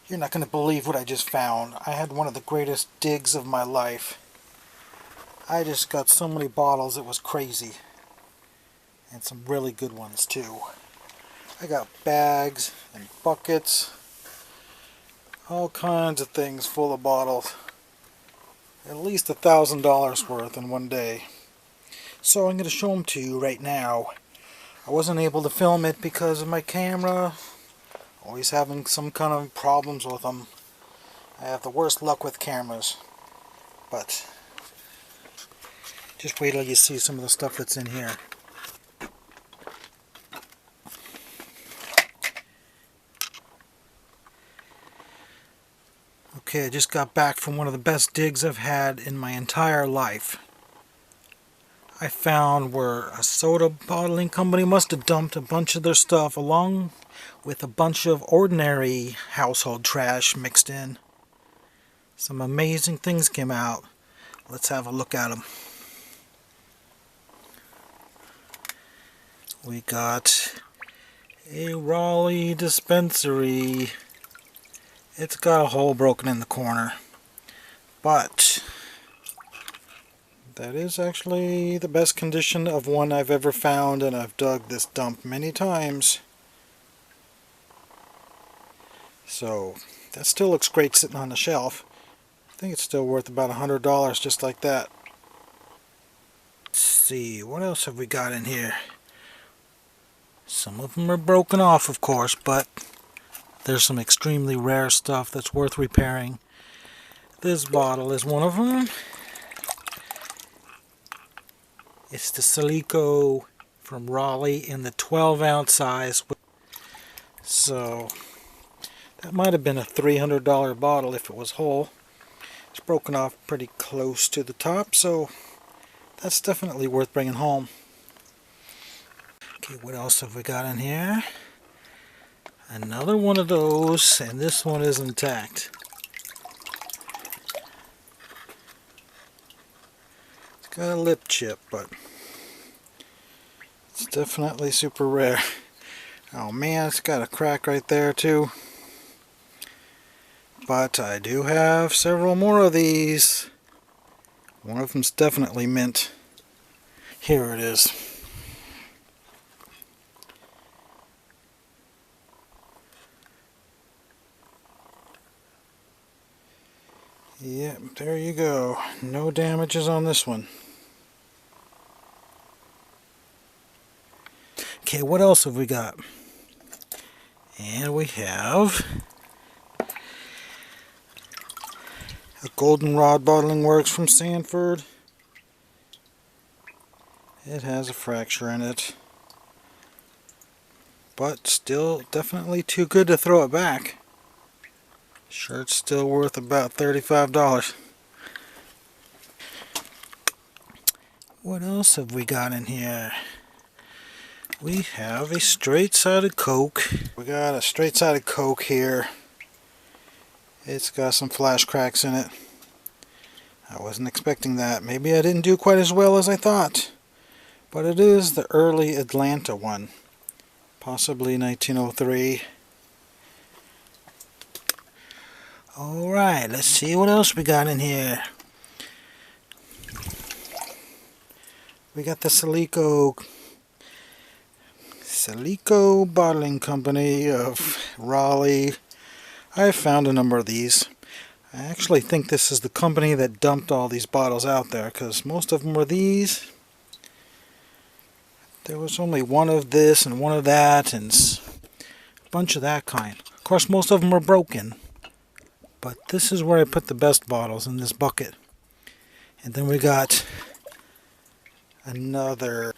You're not going to believe what I just found. I had one of the greatest digs of my life. I just got so many bottles, it was crazy. And some really good ones too. I got bags and buckets, all kinds of things full of bottles. At least $1,000 worth in one day. So I'm going to show them to you right now. I wasn't able to film it because of my camera. Always having some kind of problems with them. I have the worst luck with cameras. But just wait till you see some of the stuff that's in here. Okay, I just got back from one of the best digs I've had in my entire life. I found where a soda bottling company must have dumped a bunch of their stuff along with a bunch of ordinary household trash mixed in. Some amazing things came out. Let's have a look at them. We got a Raleigh dispensary. It's got a hole broken in the corner, but that is actually the best condition of one I've ever found, and I've dug this dump many times. So that still looks great sitting on the shelf. I think it's still worth about $100 just like that. Let's see, what else have we got in here? Some of them are broken off, of course, but there's some extremely rare stuff that's worth repairing. This bottle is one of them. It's the Silico from Raleigh in the 12-ounce size. So that might have been a $300 bottle if it was whole. It's broken off pretty close to the top, so that's definitely worth bringing home. Okay, what else have we got in here? Another one of those, and this one is intact. It's got a lip chip, but it's definitely super rare. Oh man, it's got a crack right there too. But I do have several more of these. One of them's definitely mint. Here it is. Yep, there you go. No damages on this one. Okay, what else have we got? And we have a Goldenrod Bottling Works from Sanford. It has a fracture in it, but still definitely too good to throw it back. Sure, it's still worth about $35. What else have we got in here? We have a straight-sided Coke. We got a straight-sided Coke here. It's got some flash cracks in it. I wasn't expecting that. Maybe I didn't do quite as well as I thought. But it is the early Atlanta one. Possibly 1903. Alright, let's see what else we got in here. We got the Silico Bottling Company of Raleigh. I found a number of these. I actually think this is the company that dumped all these bottles out there, because most of them were these. There was only one of this and one of that and a bunch of that kind. Of course, most of them are broken. But this is where I put the best bottles, in this bucket. And then we got another.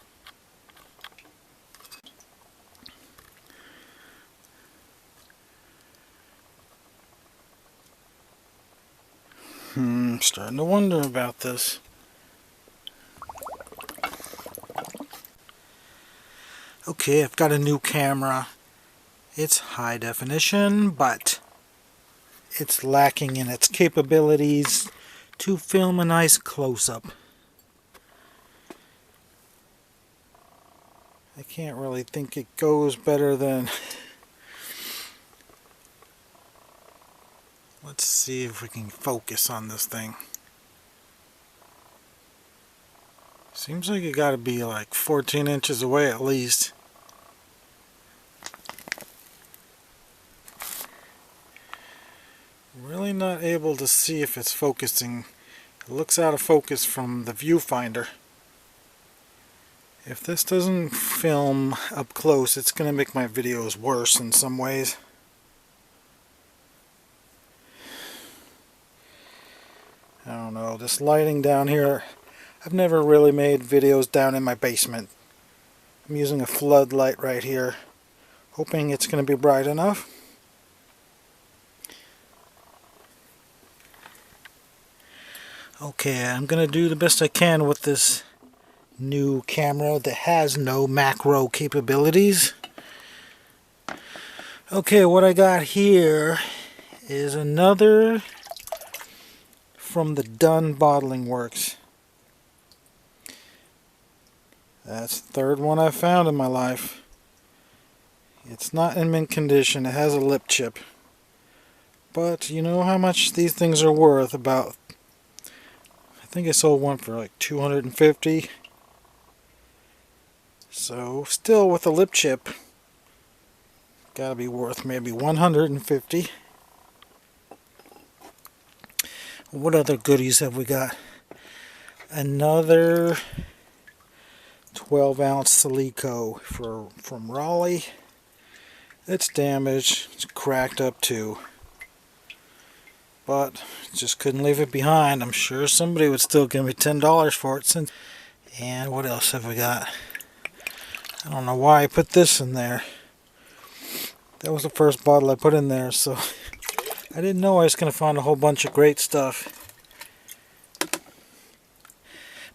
Starting to wonder about this. Okay, I've got a new camera. It's high definition, but it's lacking in its capabilities to film a nice close-up. I can't really think it goes better than Let's see if we can focus on this thing. Seems like it got to be like 14 inches away at least. Really not able to see if it's focusing. It looks out of focus from the viewfinder. If this doesn't film up close, it's going to make my videos worse in some ways. I don't know, this lighting down here, I've never really made videos down in my basement. I'm using a floodlight right here, hoping it's going to be bright enough. Okay, I'm going to do the best I can with this new camera that has no macro capabilities. Okay, what I got here is another from the Done Bottling Works. That's the third one I've found in my life. It's not in mint condition, it has a lip chip. But you know how much these things are worth? About, I think I sold one for like $250. So still with a lip chip, gotta be worth maybe $150. What other goodies have we got? Another 12-ounce Silico from Raleigh. It's damaged, it's cracked up too. But just couldn't leave it behind. I'm sure somebody would still give me $10 for it. And what else have we got? I don't know why I put this in there. That was the first bottle I put in there, so I didn't know I was going to find a whole bunch of great stuff.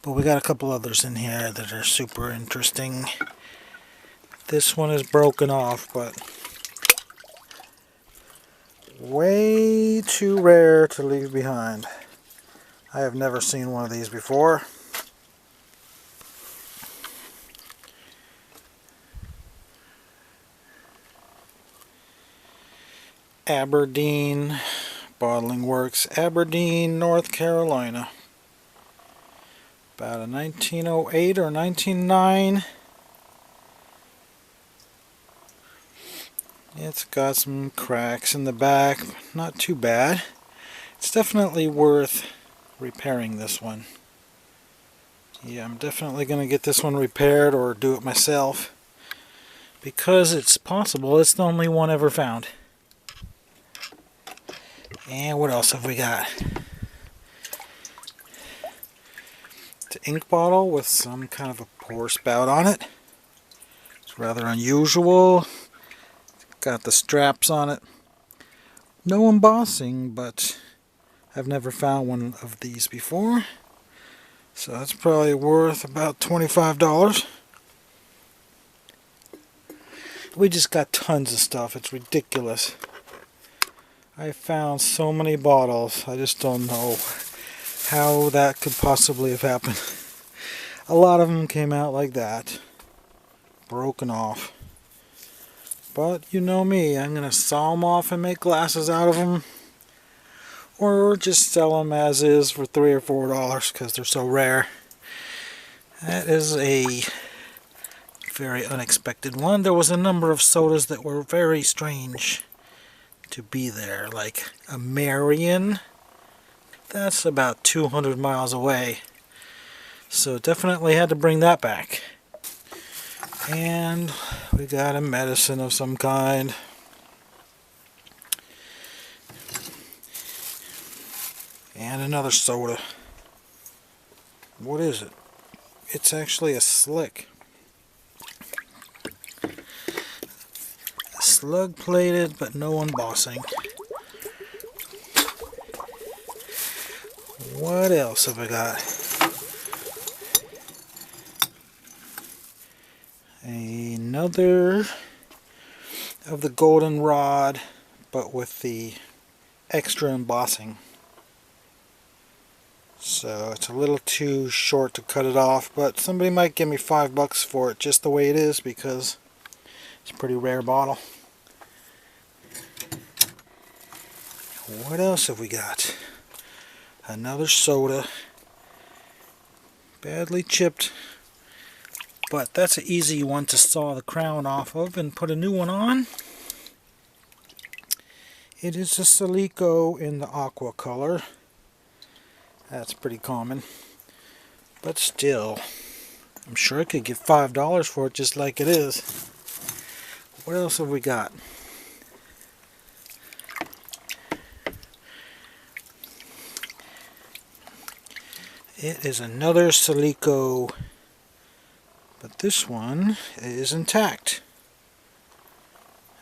But we got a couple others in here that are super interesting. This one is broken off, but way too rare to leave behind. I have never seen one of these before. Aberdeen Bottling Works, Aberdeen, North Carolina. About a 1908 or 1909. It's got some cracks in the back, not too bad. It's definitely worth repairing this one. Yeah, I'm definitely going to get this one repaired or do it myself, because it's possible it's the only one ever found. And what else have we got? It's an ink bottle with some kind of a pour spout on it. It's rather unusual. Got the straps on it. No embossing, but I've never found one of these before. So that's probably worth about $25. We just got tons of stuff. It's ridiculous. I found so many bottles. I just don't know how that could possibly have happened. A lot of them came out like that. Broken off. But you know me, I'm going to saw them off and make glasses out of them. Or just sell them as is for $3 or $4 because they're so rare. That is a very unexpected one. There was a number of sodas that were very strange to be there. Like a Marion. That's about 200 miles away. So definitely had to bring that back. And we got a medicine of some kind. And another soda. What is it? It's actually a slick. Slug plated, but no embossing. What else have I got? Another of the goldenrod, but with the extra embossing. So it's a little too short to cut it off, but somebody might give me $5 for it just the way it is, because it's a pretty rare bottle. What else have we got? Another soda. Badly chipped. But that's an easy one to saw the crown off of and put a new one on. It is a Silico in the aqua color. That's pretty common. But still, I'm sure I could get $5 for it just like it is. What else have we got? It is another Silico, but this one is intact.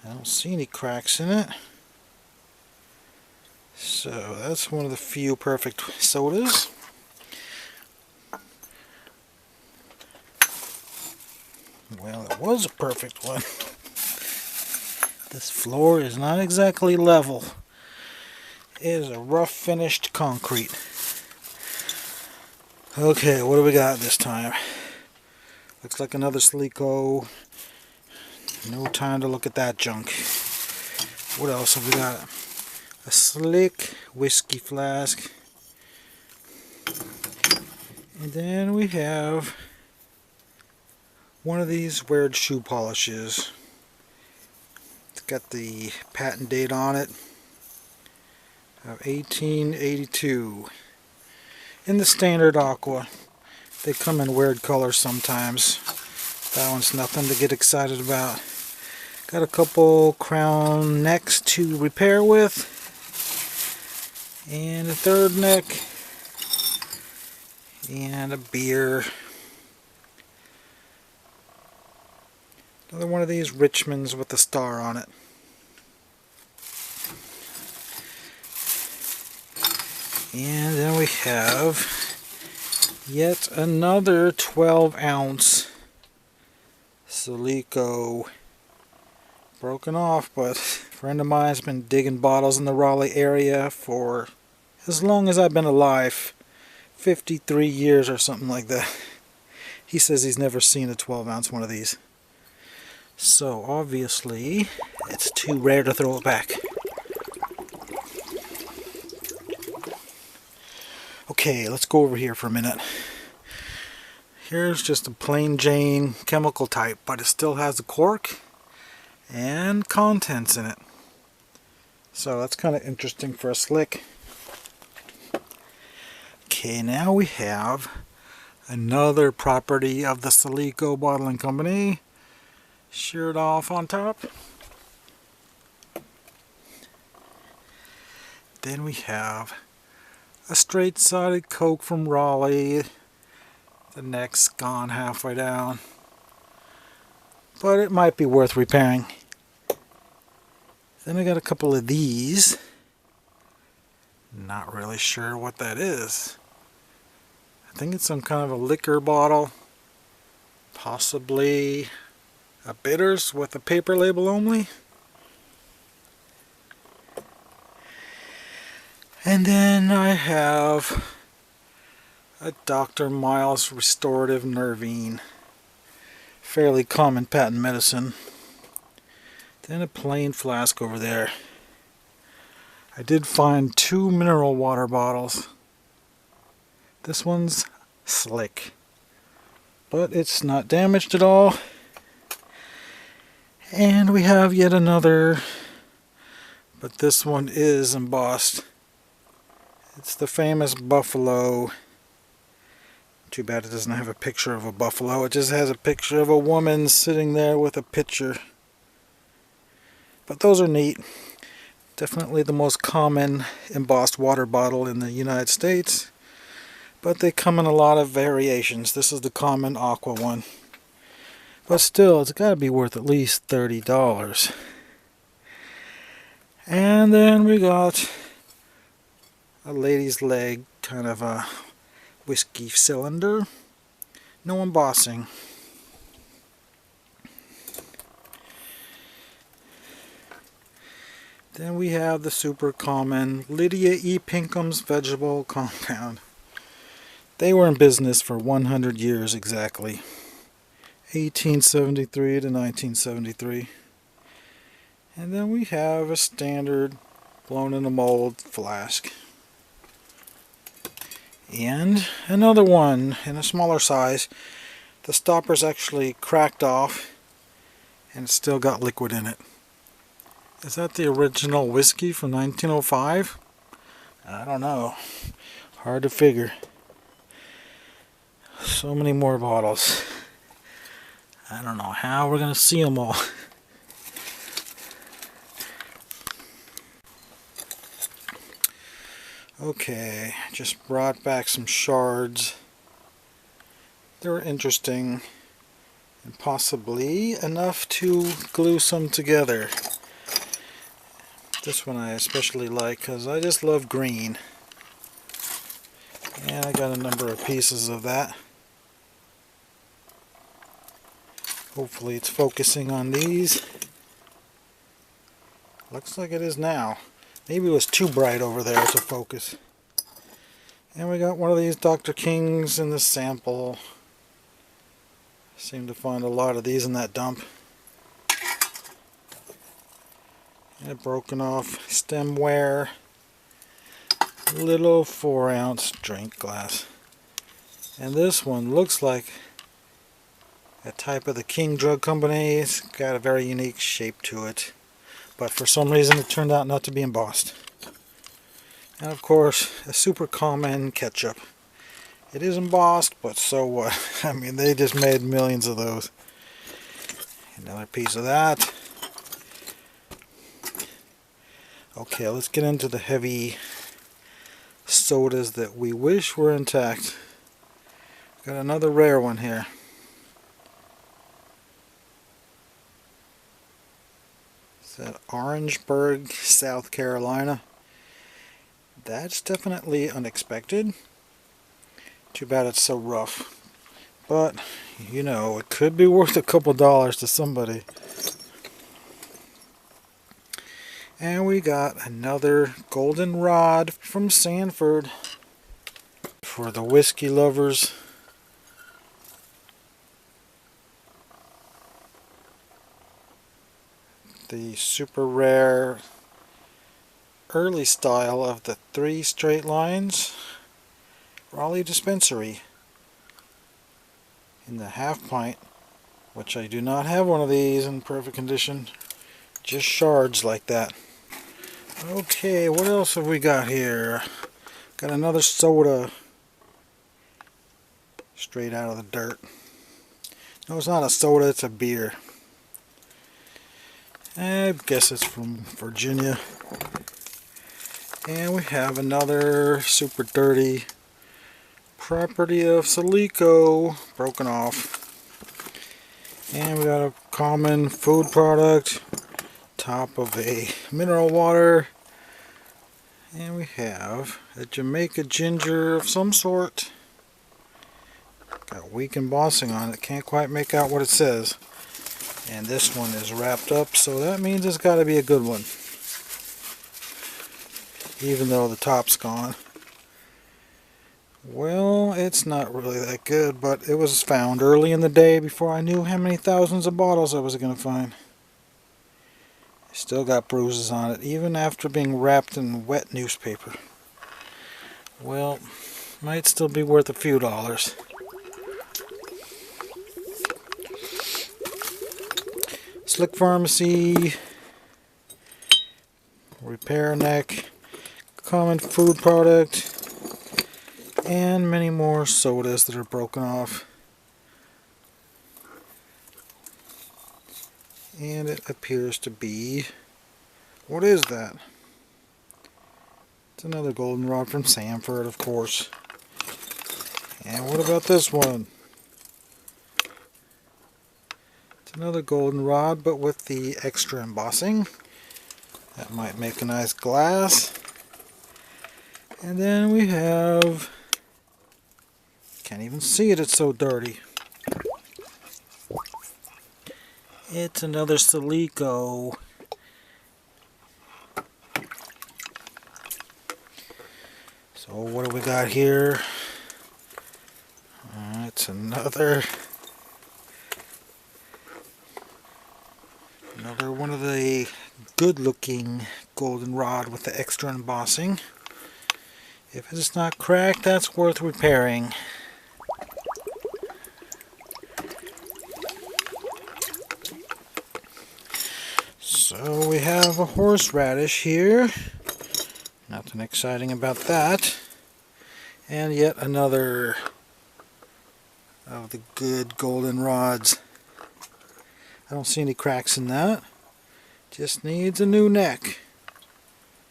I don't see any cracks in it. So that's one of the few perfect sodas. Well, it was a perfect one. This floor is not exactly level. It is a rough finished concrete. Okay, what do we got this time? Looks like another Silico. No time to look at that junk. What else have we got? A slick whiskey flask. And then we have one of these weird shoe polishes. It's got the patent date on it of 1882. In the standard aqua. They come in weird colors sometimes. That one's nothing to get excited about. Got a couple crown necks to repair with. And a third neck. And a beer. Another one of these Richmonds with a star on it. And then we have yet another 12-ounce Silico. Broken off, but a friend of mine has been digging bottles in the Raleigh area for as long as I've been alive. 53 years or something like that. He says he's never seen a 12-ounce one of these. So obviously it's too rare to throw it back. Okay, let's go over here for a minute. Here's just a plain Jane chemical type, but it still has a cork and contents in it. So that's kind of interesting for a slick. Okay, now we have another property of the Silico Bottling Company. Sheared off on top. Then we have a straight-sided Coke from Raleigh. The neck's gone halfway down, but it might be worth repairing. Then I got a couple of these. Not really sure what that is. I think it's some kind of a liquor bottle, possibly a bitters with a paper label only. And then I have a Dr. Miles Restorative Nervine. Fairly common patent medicine. Then a plain flask over there. I did find 2 mineral water bottles. This one's slick, but it's not damaged at all. And we have yet another, but this one is embossed. It's the famous buffalo. Too bad it doesn't have a picture of a buffalo. It just has a picture of a woman sitting there with a pitcher. But those are neat. Definitely the most common embossed water bottle in the United States. But they come in a lot of variations. This is the common aqua one. But still, it's got to be worth at least $30. And then we got a lady's leg, kind of a whiskey cylinder. No embossing. Then we have the super common Lydia E. Pinkham's vegetable compound. They were in business for 100 years exactly. 1873 to 1973. And then we have a standard blown in a mold flask. And another one in a smaller size. The stopper's actually cracked off and it's still got liquid in it. Is that the original whiskey from 1905? I don't know. Hard to figure. So many more bottles. I don't know how we're going to see them all. Okay, just brought back some shards. They're interesting and possibly enough to glue some together. This one I especially like because I just love green. And I got a number of pieces of that. Hopefully it's focusing on these. Looks like it is now. Maybe it was too bright over there to focus. And we got one of these Dr. Kings in the sample. Seem to find a lot of these in that dump. And a broken off stemware. Little 4-ounce drink glass. And this one looks like a type of the King Drug Company. It's got a very unique shape to it. But for some reason it turned out not to be embossed. And of course, a super common ketchup. It is embossed, but so what? I mean, they just made millions of those. Another piece of that. Okay, let's get into the heavy sodas that we wish were intact. Got another rare one here. It's at Orangeburg, South Carolina. That's definitely unexpected. Too bad it's so rough. But, you know, it could be worth a couple dollars to somebody. And we got another goldenrod from Sanford for the whiskey lovers. The super rare early style of the 3 straight lines Raleigh dispensary in the half pint, which I do not have one of these in perfect condition, just shards like that. Okay, what else have we got here? Got another soda straight out of the dirt. No, it's not a soda, it's a beer. I guess it's from Virginia. And we have another super dirty property of Silico, broken off. And we got a common food product, top of a mineral water. And we have a Jamaica ginger of some sort. Got weak embossing on it, can't quite make out what it says. And this one is wrapped up, so that means it's got to be a good one. Even though the top's gone. Well, it's not really that good, but it was found early in the day before I knew how many thousands of bottles I was going to find. Still got bruises on it, even after being wrapped in wet newspaper. Well, might still be worth a few dollars. Slick Pharmacy, Repair Neck, common food product, and many more sodas that are broken off. And it appears to be, what is that? It's another goldenrod from Sanford, of course. And what about this one? It's another goldenrod, but with the extra embossing. That might make a nice glass. And then we have, can't even see it, it's so dirty. It's another Silico. So what do we got here? It's another one of the good looking goldenrod with the extra embossing. If it's not cracked, that's worth repairing. So we have a horseradish here. Nothing exciting about that. And yet another of the good goldenrods. I don't see any cracks in that. Just needs a new neck.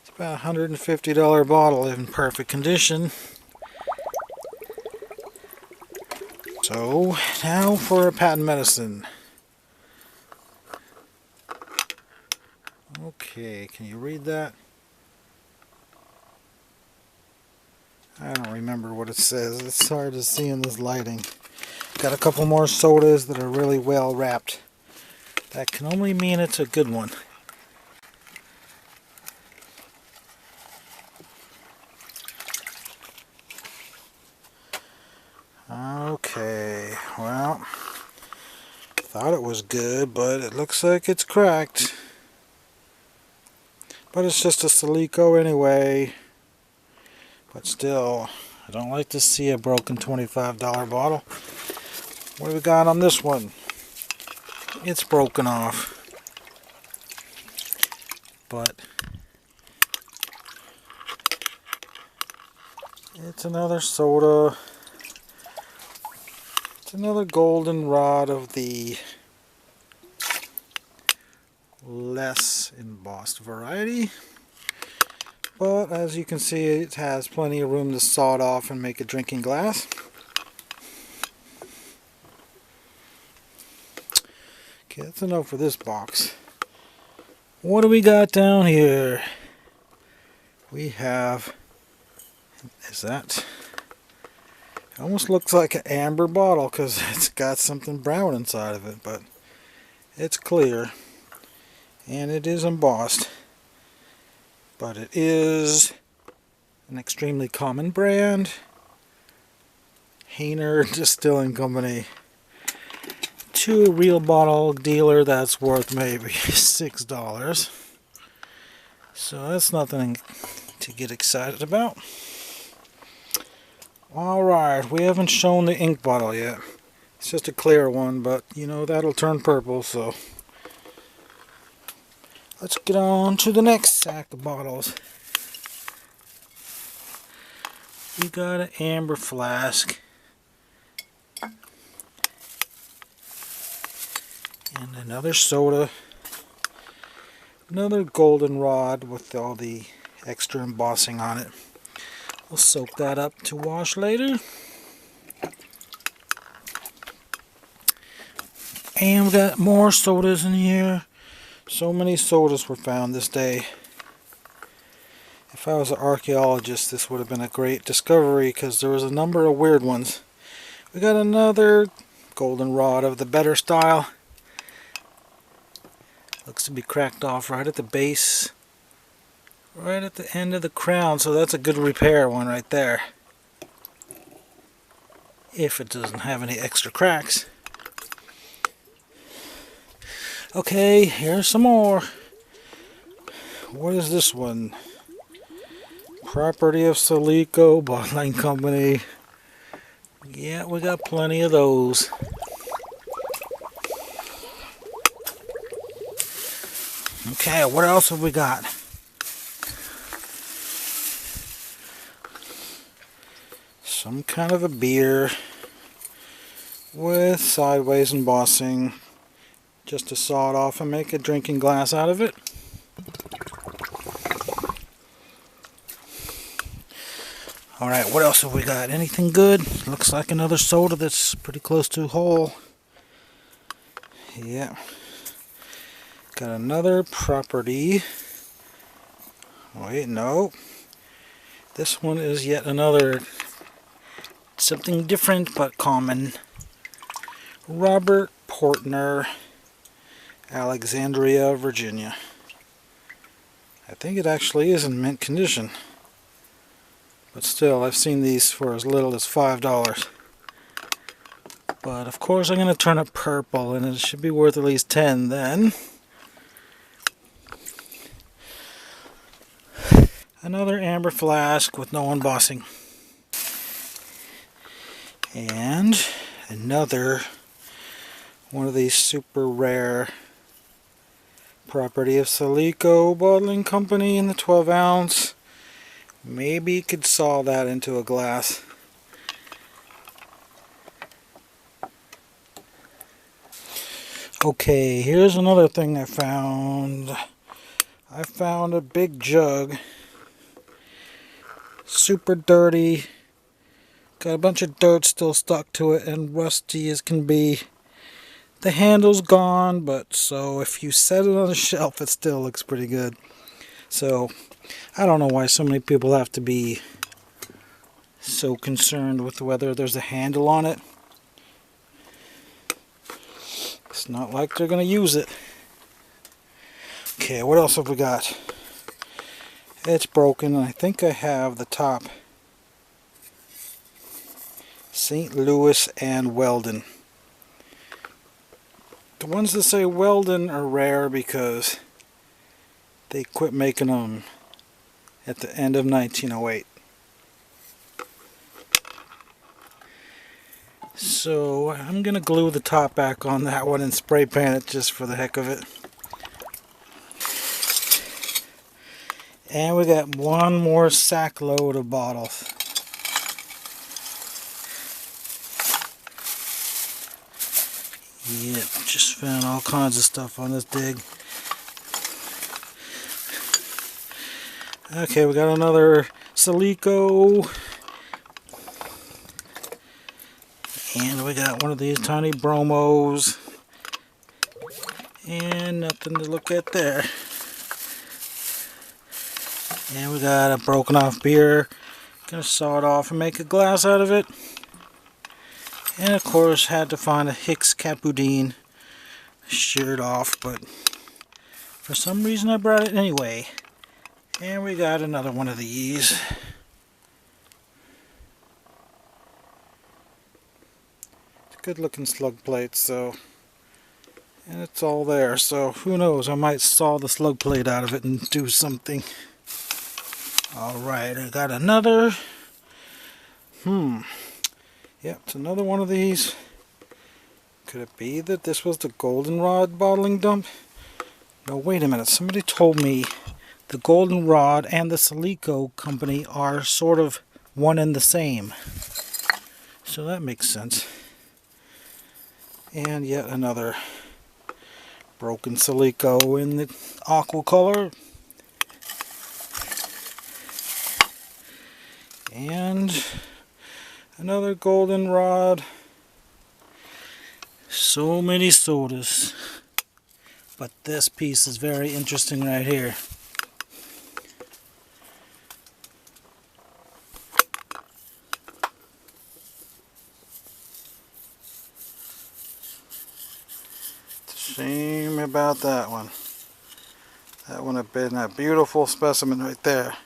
It's about a $150 bottle in perfect condition. So now for a patent medicine. Okay, can you read that? I don't remember what it says. It's hard to see in this lighting. Got a couple more sodas that are really well wrapped. That can only mean it's a good one. Okay, well, thought it was good, but it looks like it's cracked. But it's just a Silico anyway. But still, I don't like to see a broken $25 bottle. What do we got on this one? It's broken off. But it's another soda. It's another goldenrod of the less embossed variety. But as you can see, it has plenty of room to saw it off and make a drinking glass. Okay, that's enough for this box. What do we got down here? We have, is that, it almost looks like an amber bottle because it's got something brown inside of it, but it's clear and it is embossed. But it is an extremely common brand. Hainer Distilling Company. To a real bottle dealer, that's worth maybe $6. So that's nothing to get excited about. Alright, we haven't shown the ink bottle yet. It's just a clear one, but you know that'll turn purple, so let's get on to the next sack of bottles. We got an amber flask. And another soda. Another goldenrod with all the extra embossing on it. We'll soak that up to wash later. And we got more sodas in here. So many sodas were found this day. If I was an archaeologist, this would have been a great discovery because there was a number of weird ones. We got another goldenrod of the better style. Looks to be cracked off right at the base, right at the end of the crown, so that's a good repair one right there. If it doesn't have any extra cracks. Okay, here's some more. What is this one? Property of Silico Bottling Company. Yeah, we got plenty of those. Okay, what else have we got? Some kind of a beer with sideways embossing. Just to saw it off and make a drinking glass out of it. Alright, what else have we got? Anything good? Looks like another soda that's pretty close to whole. Yeah. Got another property. Wait, no. This one is yet another something different but common. Robert Portner, Alexandria, Virginia. I think it actually is in mint condition. But still, I've seen these for as little as $5. But of course I'm going to turn it purple and it should be worth at least $10 then. Another amber flask with no embossing. And another one of these super rare property of Silico Bottling Company in the 12 ounce. Maybe you could saw that into a glass. Okay, here's another thing I found. I found a big jug. Super dirty. Got a bunch of dirt still stuck to it and rusty as can be. The handle's gone, but so if you set it on a shelf, it still looks pretty good. So, I don't know why so many people have to be so concerned with whether there's a handle on it. It's not like they're going to use it. Okay, what else have we got? It's broken, and I think I have the top. St. Louis and Weldon. The ones that say Weldon are rare because they quit making them at the end of 1908. So I'm going to glue the top back on that one and spray paint it just for the heck of it. And we got one more sack load of bottles. Yep, just found all kinds of stuff on this dig. Okay, we got another Silico. And we got one of these tiny bromos. And nothing to look at there. And we got a broken off beer. Gonna saw it off and make a glass out of it. And of course had to find a Hicks Capudine. Sheared off, but for some reason I brought it anyway. And we got another one of these. It's a good looking slug plate, so, and it's all there, so who knows, I might saw the slug plate out of it and do something. Alright, I got another. Yep, it's another one of these. Could it be that this was the Goldenrod bottling dump? No, wait a minute. Somebody told me the Goldenrod and the Silico company are sort of one and the same. So that makes sense. And yet another broken Silico in the aqua color. And another Goldenrod. So many sodas. But this piece is very interesting right here. It's a shame about that one. That would have been a beautiful specimen right there.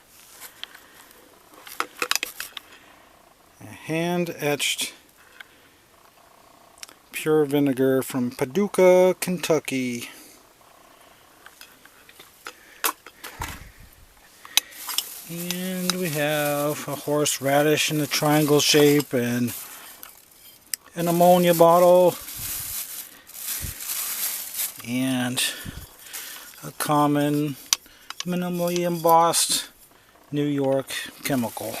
A hand-etched pure vinegar from Paducah, Kentucky. And we have a horseradish in a triangle shape and an ammonia bottle and a common minimally embossed New York chemical.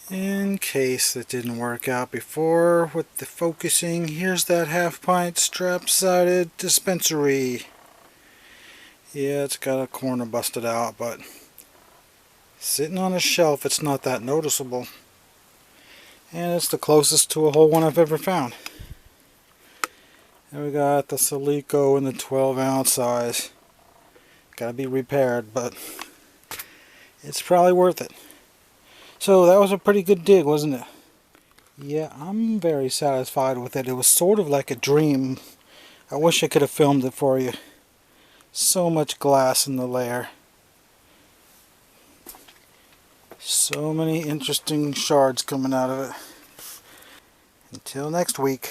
In case it didn't work out before with the focusing, here's that half-pint strap-sided dispensary. Yeah, it's got a corner busted out, but sitting on a shelf, it's not that noticeable. And it's the closest to a whole one I've ever found. And we got the Silico in the 12-ounce size. Gotta be repaired, but it's probably worth it. So that was a pretty good dig, wasn't it? Yeah, I'm very satisfied with it. It was sort of like a dream. I wish I could have filmed it for you. So much glass in the layer. So many interesting shards coming out of it. Until next week.